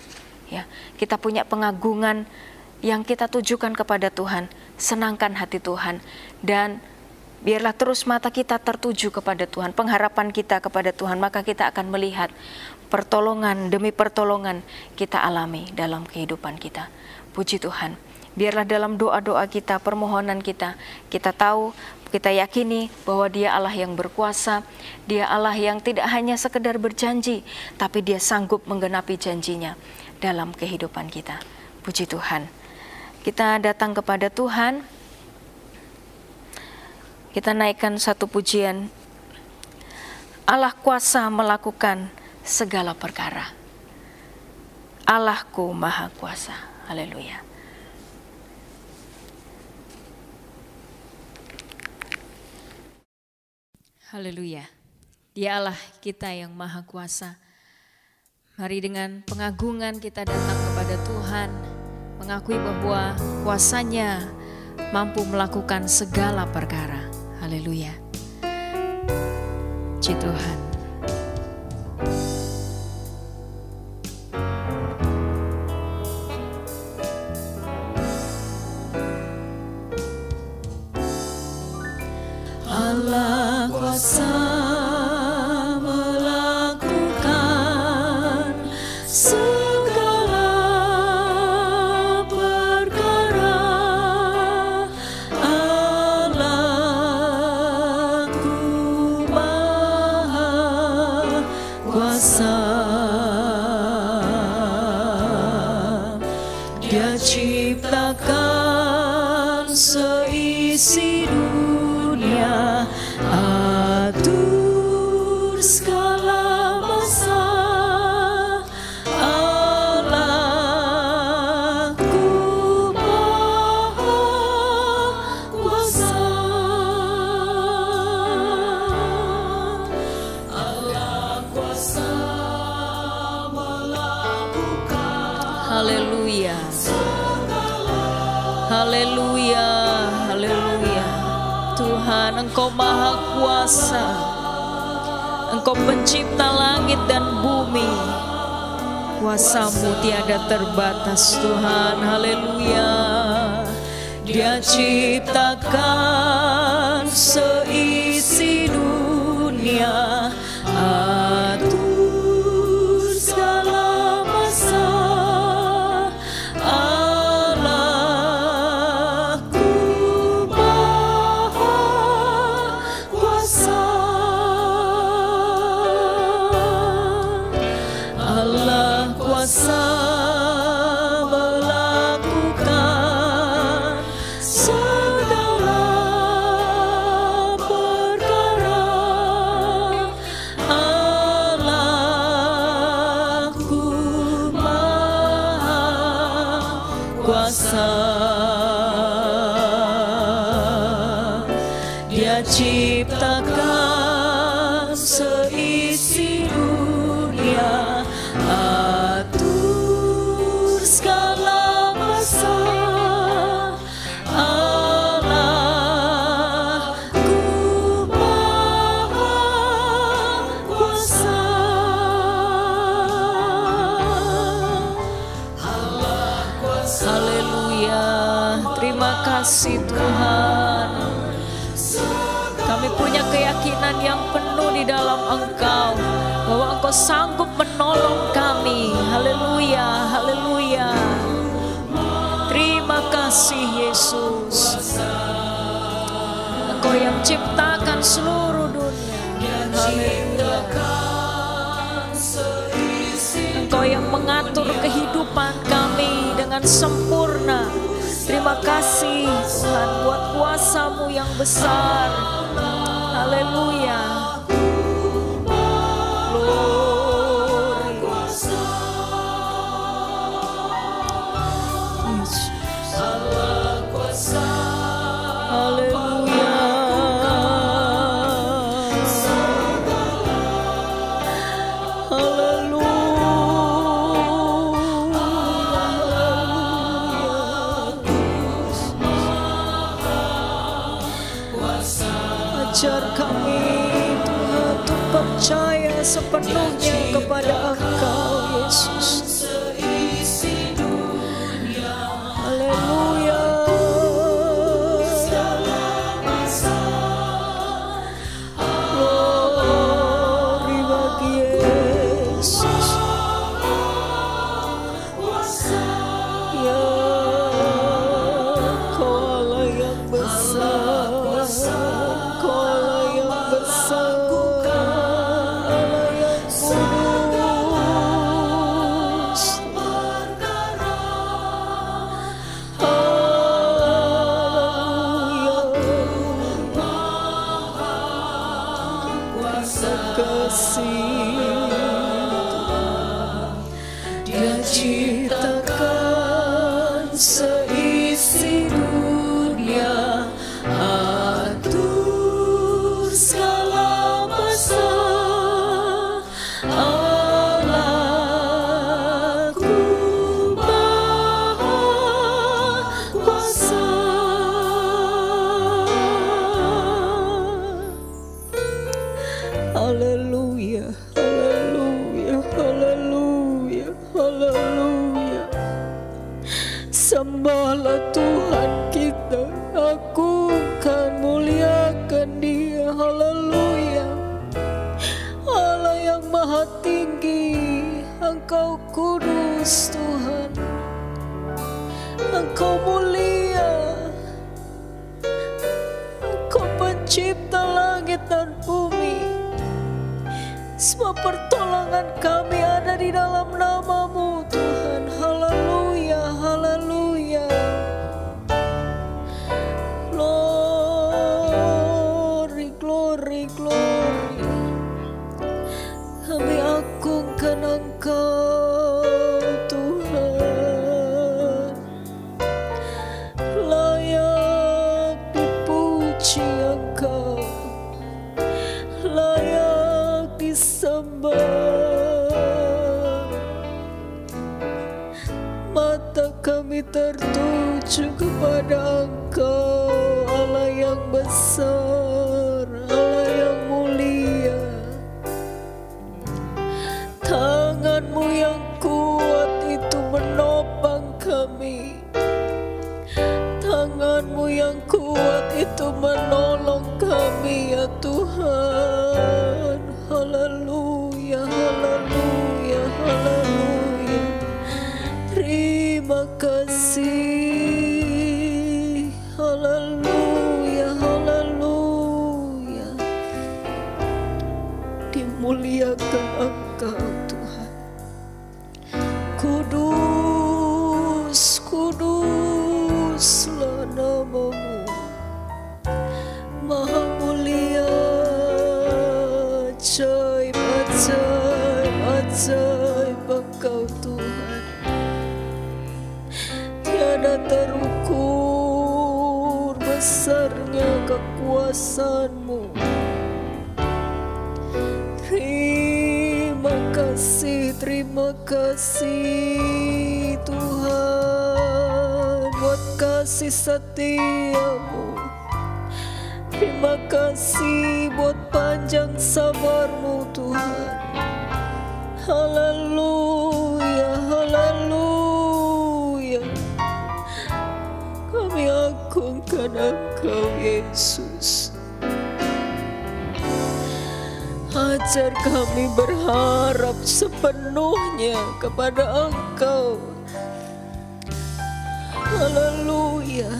Ya, kita punya pengagungan yang kita tujukan kepada Tuhan, senangkan hati Tuhan, dan biarlah terus mata kita tertuju kepada Tuhan, pengharapan kita kepada Tuhan, maka kita akan melihat pertolongan demi pertolongan kita alami dalam kehidupan kita. Puji Tuhan. Biarlah dalam doa-doa kita, permohonan kita, kita tahu, kita yakini bahwa Dia Allah yang berkuasa, Dia Allah yang tidak hanya sekedar berjanji, tapi Dia sanggup menggenapi janjinya dalam kehidupan kita. Puji Tuhan. Kita datang kepada Tuhan, kita naikkan satu pujian. Allah kuasa melakukan segala perkara. Allahku maha kuasa. Haleluya. Haleluya. Dia Allah kita yang maha kuasa. Mari dengan pengagungan kita datang kepada Tuhan, mengakui bahwa kuasa-Nya mampu melakukan segala perkara. Haleluya. Puji Tuhan. Allah kuasa melakukan segala perkara. Allahku maha kuasa. Dia ciptakan seisi dunia, atur segala masa. Allahku maha kuasa. Allah kuasa melakukan. Haleluya. Haleluya. Haleluya. Tuhan, Engkau maha kuasa. Engkau pencipta langit dan bumi. Kuasa-Mu tiada terbatas Tuhan. Haleluya. Dia ciptakan seisi dunia, atur segala masa. Allahku maha kuasa. Allah kuasa melakukan segala perkara. Allahku maha kuasa. Dia ciptakan seisi dunia, atur segala masa. Allahku maha kuasa. Haleluya. Terima kasih Tuhan. Kami punya keyakinan yang penuh di dalam Engkau, bahwa Engkau sanggup menolong kami. Haleluya, haleluya. Terima kasih Yesus. Engkau yang ciptakan seluruh dunia. Haleluya. Engkau yang mengatur kehidupan kami dengan sempurna. Terima kasih Tuhan buat kuasa-Mu yang besar. Haleluya. Glory. Yesus. sepenuhnya kepada Engkau Yesus. Haleluya. Glory bagi Yesus. Ya, Kau Allah yang besar, Kau Allah yang besar, Allah yang kudus. Dia ciptakan seisi dunia, atur segala masa. Allahku Maha Kuasa. Haleluya, haleluya, haleluya, haleluya. Sembahlah Tuhan kita, agungkan, muliakan Dia. Haleluya. Allah yang maha tinggi, Engkau kudus Tuhan, Engkau mulia, Engkau pencipta langit dan bumi. Semua pertolongan kami ada di dalam nama-Mu Tuhan. Haleluya, haleluya. Glory, glory, glory. Kami agungkan Engkau Tuhan. Layak dipuji Engkau, layak disembah. Mata kami tertuju kepada Engkau, Allah yang besar, Allah yang mulia. Tangan-Mu yang kuat itu menopang kami, tangan-Mu yang kuat itu menolong kami ya Tuhan. Haleluya, haleluya, haleluya. Terima kasih. Haleluya, haleluya. Dimuliakan Engkau Tuhan. Kudus, kuduslah nama-Mu. Maha mulia, ajaib, ajaib, ajaib Engkau Tuhan. Tiada terukur besarnya kekuasaan-Mu. Terima kasih Tuhan buat kasih setia-Mu. Terima kasih buat panjang sabar-Mu Tuhan. Haleluya, haleluya. Kami agungkan Engkau Yesus. Ajar kami berharap sepenuhnya kepada Engkau. Haleluya.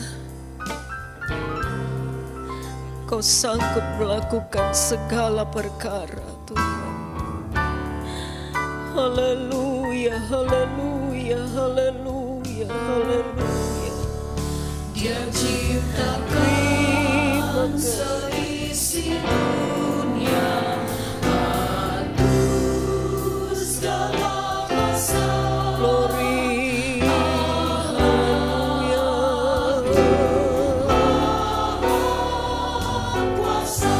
Kau sanggup melakukan segala perkara Tuhan. Haleluya, haleluya, haleluya, haleluya. Dia ciptakan seisi dunia, atur segala masa. Glory, haleluya. Kuasa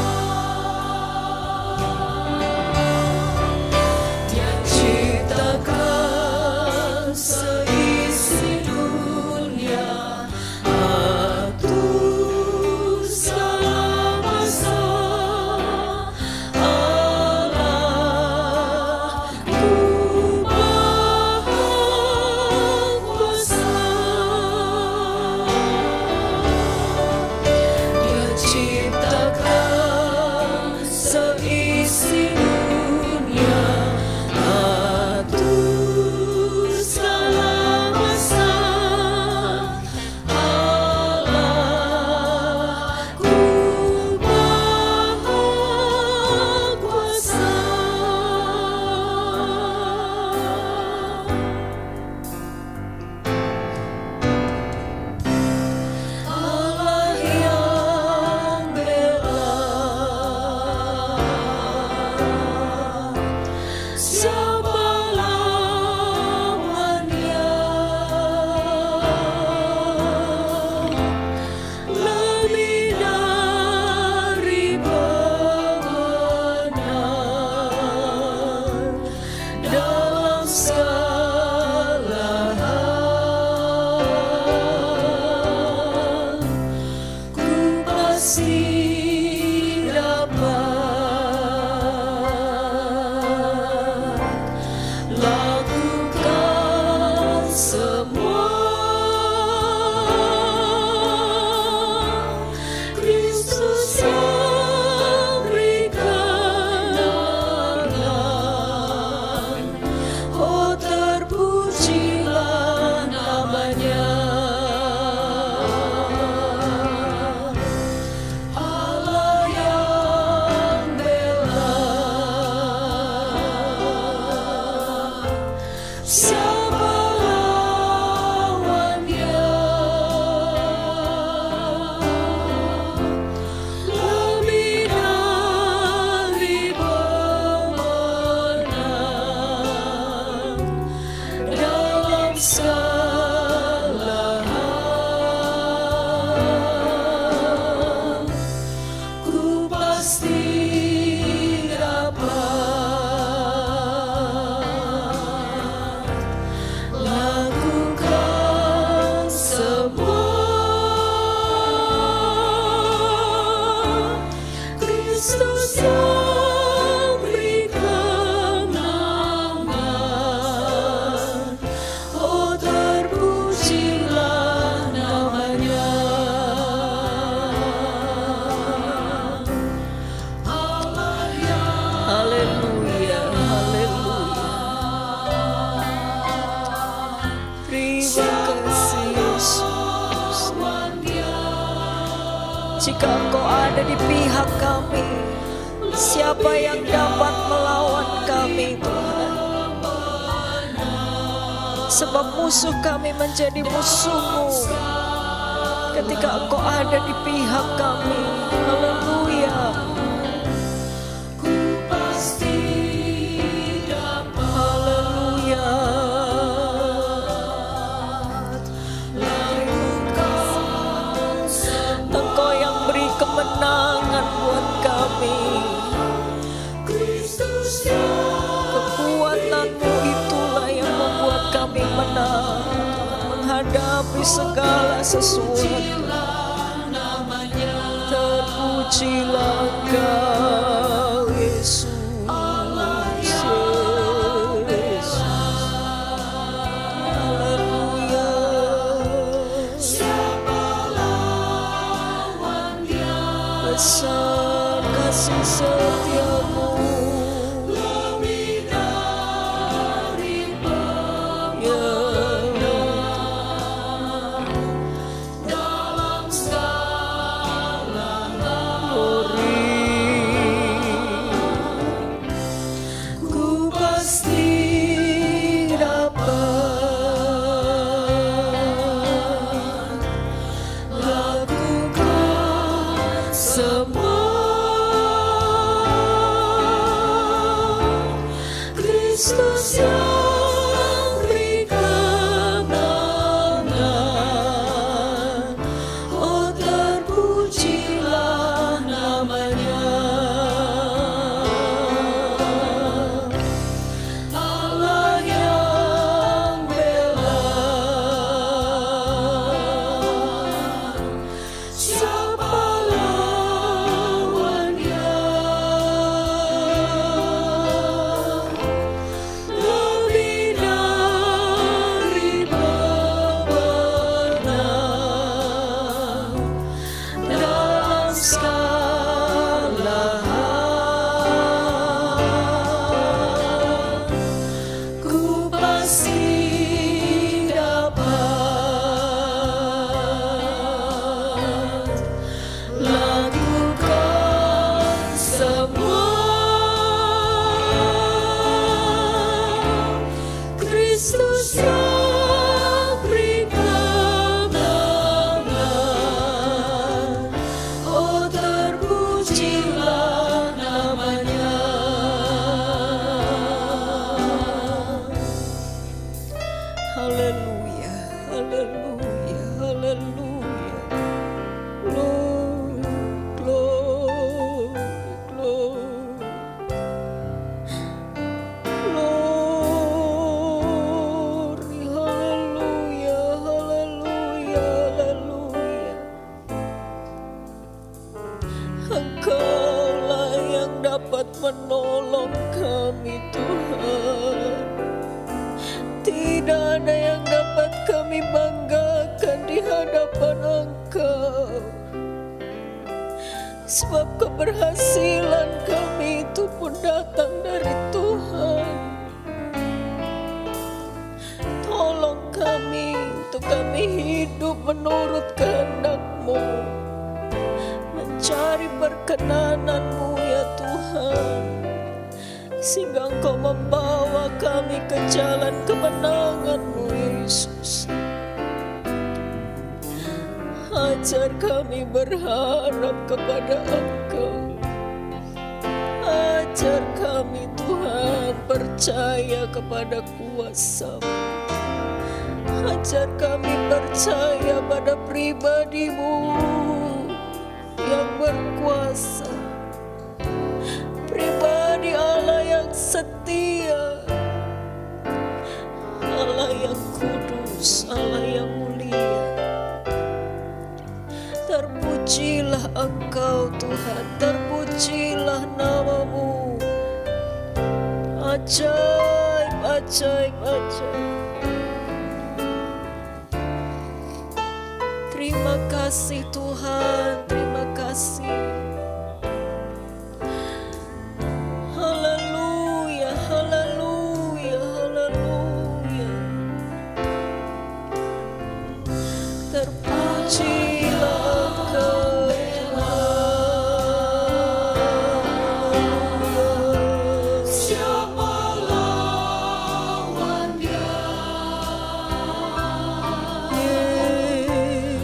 Dia ciptakan seisi dunia, atur segala masa. Siapa lawannya? Lebih dari pemenang dalam segala hal. Ku pasti lakukan semua. Kristus yang beri kemenangan, oh terpujilah namanya. Allah yang haleluya, haleluya. Terima kasih Yesus. Jika Engkau ada di pihak kami, siapa yang dapat melawan kami, Tuhan? Sebab musuh kami menjadi musuh-Mu ketika Engkau ada di pihak kami. Haleluya. Ku pasti dapat. Haleluya. Engkau yang beri kemenangan buat kami. Kekuatan-Mu itulah yang membuat kami menang menghadapi segala sesuatu. Terpujilah Engkau Yesus. Yesus. Haleluya. Besar kasih setia-Mu, lebih dari pemenang dalam segala hal. Ku pasti dapat lakukan semua. Kristus yang beri kemenangan, oh terpujilah namanya. Allah yang bela, siapa lawannya? Lebih dari pemenang dalam segala hal. Ku pasti dapat lakukan semua. Kristus yang beri kemenangan, oh terpujilah namanya. Haleluya, haleluya, haleluya. Glory, glory, glory. Glory, haleluya, haleluya, haleluya. Engkaulah yang dapat menolong kami, Tuhan. Tidak ada yang dapat kami banggakan di hadapan Engkau. Sebab keberhasilan kami itu pun datang dari Tuhan. Tolong kami untuk kami hidup menurut kehendak-Mu, mencari perkenanan-Mu ya Tuhan. sehingga Engkau membawa kami ke jalan kemenangan-Mu, Yesus. Ajar kami berharap kepada Engkau. Ajar kami Tuhan percaya kepada kuasa-Mu. Ajar kami percaya pada pribadi-Mu yang berkuasa, pribadi Allah yang setia, Allah yang kudus, Allah yang mulia. Terpujilah Engkau Tuhan, terpujilah nama-Mu. Ajaib, ajaib, ajaib. Terima kasih Tuhan, terima kasih. Haleluya, haleluya, haleluya. Terpujilah Engkau Tuhan. Siapa lawan Dia?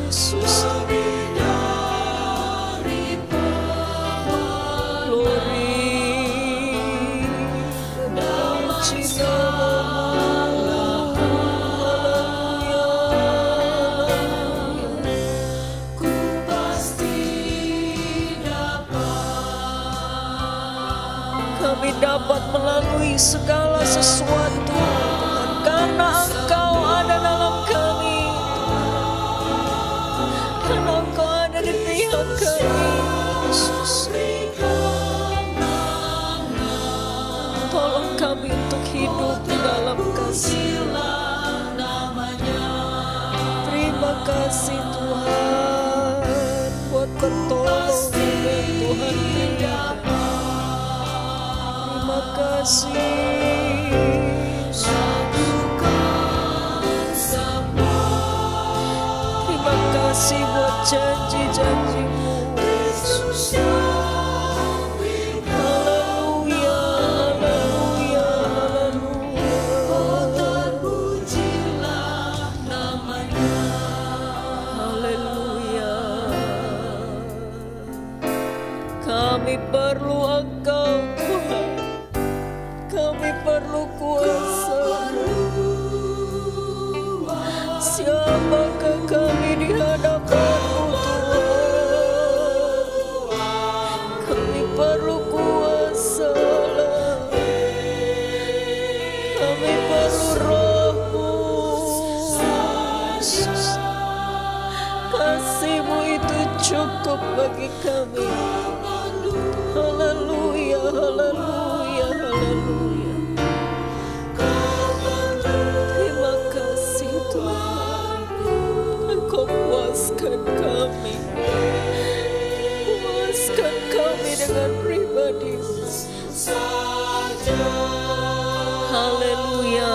Yesus. Kami dapat melalui segala sesuatu Tuhan, karena Engkau ada dalam kami, karena Engkau ada di pihak kami, Yesus. Tolong kami untuk hidup di dalam kasih. Terima kasih Tuhan buat pertolongan Tuhan. Terima kasih. Terima kasih buat janji-janji-Mu, Yesus. Haleluya, haleluya, haleluya. Terpujilah nama-Nya. Haleluya. Kami perlu Engkau Tuhan. Kami perlu kuasa. Siapakah kami di hadapan-Mu Tuhan? Kami perlu kuasa. Kami perlu Roh-Mu. Kasih-Mu itu cukup bagi kami. Haleluya, haleluya, haleluya. Terima kasih Tuhan. Engkau puaskan kami. Puaskan kami dengan pribadi-Mu. Haleluya, haleluya.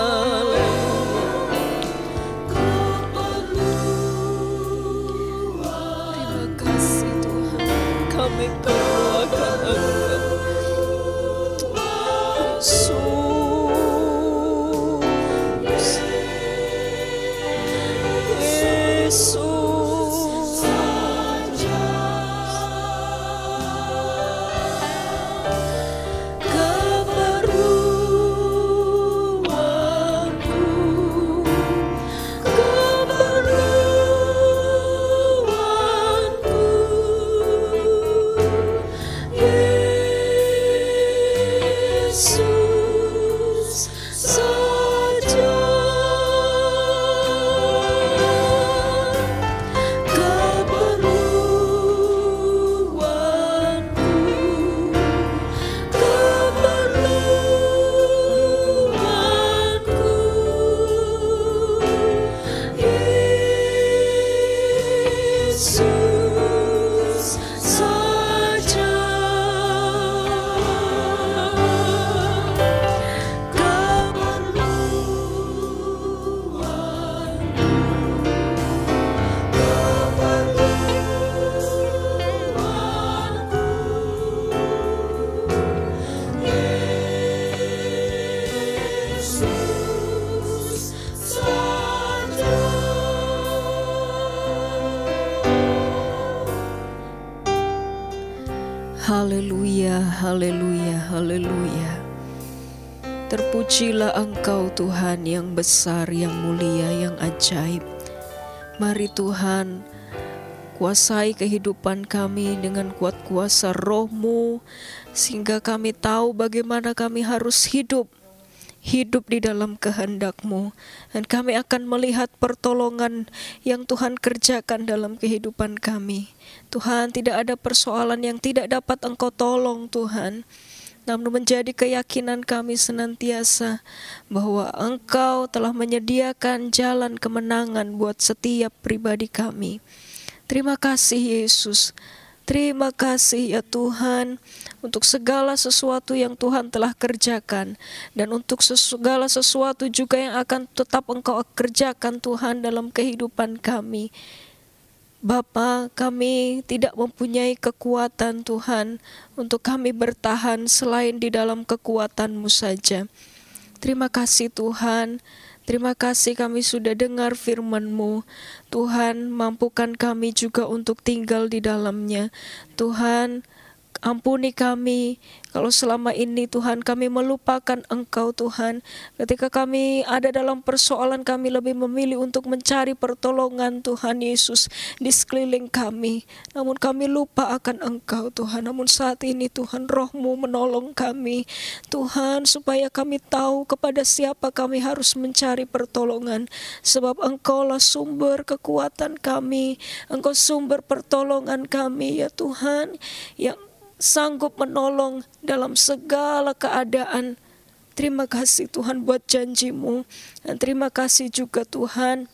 Terima kasih Tuhan. Kami perlu akan Engkau. Yesus, keperluan haleluya, haleluya. Terpujilah Engkau Tuhan yang besar, yang mulia, yang ajaib. Mari Tuhan, kuasai kehidupan kami dengan kuat kuasa Roh-Mu, sehingga kami tahu bagaimana kami harus hidup di dalam kehendak-Mu. Dan kami akan melihat pertolongan yang Tuhan kerjakan dalam kehidupan kami. Tuhan, tidak ada persoalan yang tidak dapat Engkau tolong Tuhan. Namun menjadi keyakinan kami senantiasa bahwa Engkau telah menyediakan jalan kemenangan buat setiap pribadi kami. Terima kasih Yesus. Terima kasih ya Tuhan untuk segala sesuatu yang Tuhan telah kerjakan, dan untuk segala sesuatu juga yang akan tetap Engkau kerjakan Tuhan dalam kehidupan kami. Bapa, kami tidak mempunyai kekuatan Tuhan untuk kami bertahan selain di dalam kekuatan-Mu saja. Terima kasih Tuhan. Terima kasih kami sudah dengar firman-Mu. Tuhan, mampukan kami juga untuk tinggal di dalamnya. Tuhan, ampuni kami kalau selama ini Tuhan kami melupakan Engkau Tuhan. Ketika kami ada dalam persoalan, kami lebih memilih untuk mencari pertolongan Tuhan Yesus di sekeliling kami. Namun kami lupa akan Engkau Tuhan. Namun saat ini Tuhan, Roh-Mu menolong kami Tuhan, supaya kami tahu kepada siapa kami harus mencari pertolongan. Sebab Engkau-lah sumber kekuatan kami, Engkau sumber pertolongan kami ya Tuhan, yang sanggup menolong dalam segala keadaan. Terima kasih Tuhan buat janji-Mu, dan terima kasih juga Tuhan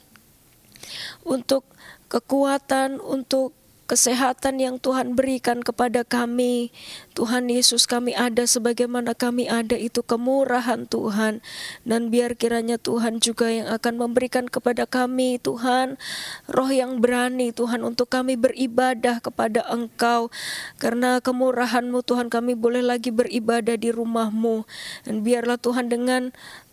untuk kekuatan, untuk kesehatan yang Tuhan berikan kepada kami. Tuhan Yesus, kami ada sebagaimana kami ada itu kemurahan Tuhan. Dan biar kiranya Tuhan juga yang akan memberikan kepada kami Tuhan roh yang berani Tuhan untuk kami beribadah kepada Engkau. Karena kemurahan-Mu Tuhan, kami boleh lagi beribadah di rumah-Mu. Dan biarlah Tuhan dengan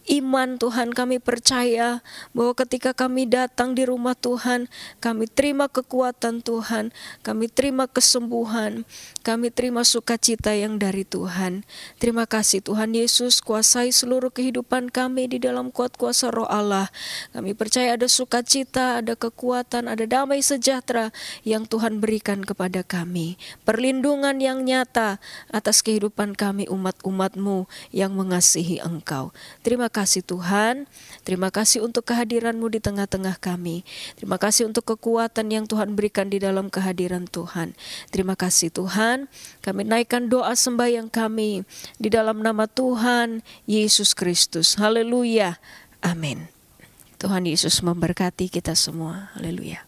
iman Tuhan, kami percaya bahwa ketika kami datang di rumah Tuhan, kami terima kekuatan Tuhan, kami terima kesembuhan, kami terima sukacita yang dari Tuhan. Terima kasih Tuhan Yesus, kuasai seluruh kehidupan kami di dalam kuat kuasa Roh Allah. Kami percaya ada sukacita, ada kekuatan, ada damai sejahtera yang Tuhan berikan kepada kami. Perlindungan yang nyata atas kehidupan kami umat-umat-Mu yang mengasihi Engkau. Terima kasih Tuhan, terima kasih untuk kehadiran-Mu di tengah-tengah kami. Terima kasih untuk kekuatan yang Tuhan berikan di dalam kehadiran Tuhan. Terima kasih Tuhan, kami naikkan doa sembahyang kami di dalam nama Tuhan Yesus Kristus. Haleluya, amin. Tuhan Yesus memberkati kita semua. Haleluya.